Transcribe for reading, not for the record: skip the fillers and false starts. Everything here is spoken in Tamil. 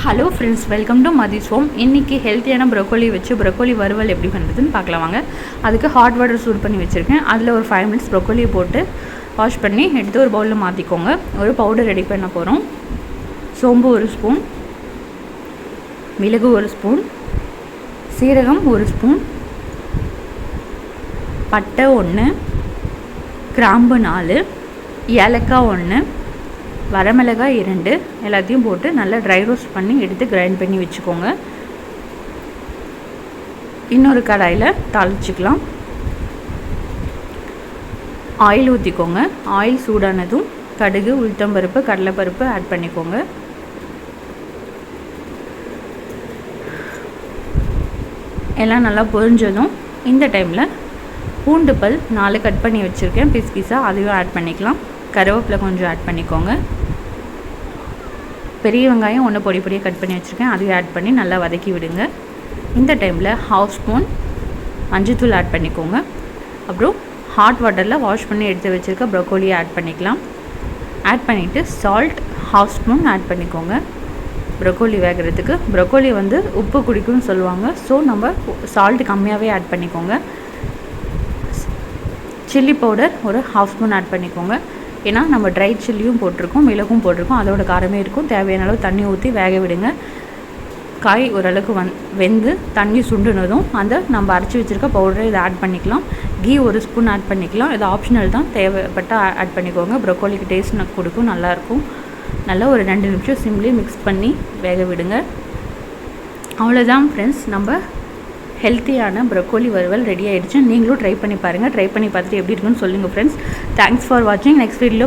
Hello friends, welcome to Mathi's home. இன்றைக்கி ஹெல்த்தியான ப்ரொக்கோலி வச்சு ப்ரொக்கோலி வறுவல் எப்படி பண்ணுறதுன்னு பார்க்கலாம் வாங்க. அதுக்கு ஹாட் வாட்டர் சூடு பண்ணி வச்சுருக்கேன். அதில் ஒரு 5 மினிட்ஸ் ப்ரொக்கோலியை போட்டு வாஷ் பண்ணி எடுத்து ஒரு பவுலில் மாற்றிக்கோங்க. ஒரு பவுடர் ரெடி பண்ண போகிறோம். சோம்பு 1 ஸ்பூன், மிளகு 1 ஸ்பூன், சீரகம் 1 ஸ்பூன், பட்டை 1, கிராம்பு 4, ஏலக்காய் 1, வரமிளகாய் 2 எல்லாத்தையும் போட்டு நல்லா ட்ரை ரோஸ்ட் பண்ணி எடுத்து கிரைண்ட் பண்ணி வச்சுக்கோங்க. இன்னொரு கடாயில் தாளிச்சிக்கலாம். ஆயில் ஊற்றிக்கோங்க. ஆயில் சூடானதும் கடுகு, உளுத்தம்பருப்பு, கடலைப்பருப்பு ஆட் பண்ணிக்கோங்க. எல்லாம் நல்லா பொரிஞ்சதும் இந்த டைமில் பூண்டு பல் 4 கட் பண்ணி வச்சுருக்கேன் பீஸ் பீஸாக, அதையும் ஆட் பண்ணிக்கலாம். கருவேப்பிலை கொஞ்சம் ஆட் பண்ணிக்கோங்க. பெரிய வெங்காயம் 1 பொடி பொடியாக கட் பண்ணி வச்சுருக்கேன், அதையும் ஆட் பண்ணி நல்லா வதக்கி விடுங்க. இந்த டைமில் 1/2 ஸ்பூன் மஞ்சள்தூள் ஆட் பண்ணிக்கோங்க. அப்புறம் ஹாட் வாட்டரில் வாஷ் பண்ணி எடுத்து வச்சுருக்க ப்ரொக்கோலியை ஆட் பண்ணிக்கலாம். ஆட் பண்ணிவிட்டு சால்ட் 1/2 ஸ்பூன் ஆட் பண்ணிக்கோங்க. ப்ரொக்கோலி வேகிறதுக்கு ப்ரொக்கோலி உப்பு குடிக்கும்னு சொல்லுவாங்க, ஸோ நம்ம சால்ட் கம்மியாகவே ஆட் பண்ணிக்கோங்க. சில்லி பவுடர் ஒரு 1/2 ஸ்பூன் ஆட் பண்ணிக்கோங்க. ஏன்னா நம்ம ட்ரை சில்லியும் போட்டிருக்கோம், மிளகும் போட்டிருக்கோம், அதோட காரமே இருக்கும். தேவையான அளவு தண்ணி ஊற்றி வேக விடுங்க. காய் ஓரளவுக்கு வெந்து தண்ணி சுண்டுனதும் நம்ம அரைச்சி வச்சுருக்க பவுடரை இதை ஆட் பண்ணிக்கலாம். கீ 1 ஸ்பூன் ஆட் பண்ணிக்கலாம். இது ஆப்ஷனல் தான், தேவைப்பட்டால் ஆட் பண்ணிக்கோங்க. ப்ரொக்கோலிக்கு டேஸ்ட் கொடுக்கும், நல்லாயிருக்கும். நல்லா ஒரு 2 நிமிஷம் சிம்லேயே மிக்ஸ் பண்ணி வேக விடுங்க. அவ்வளோதான் ஃப்ரெண்ட்ஸ், நம்ம ஹெல்த்தியான ப்ரொக்கோலி வறுவல் ரெடி ஆகிடுச்சு. நீங்களும் ட்ரை பண்ணி பாருங்கள். ட்ரை பண்ணி பார்த்துட்டு எப்படி இருக்குன்னு சொல்லுங்கள் ஃப்ரெண்ட்ஸ். தேங்க்ஸ் ஃபார் வாட்சிங். Next video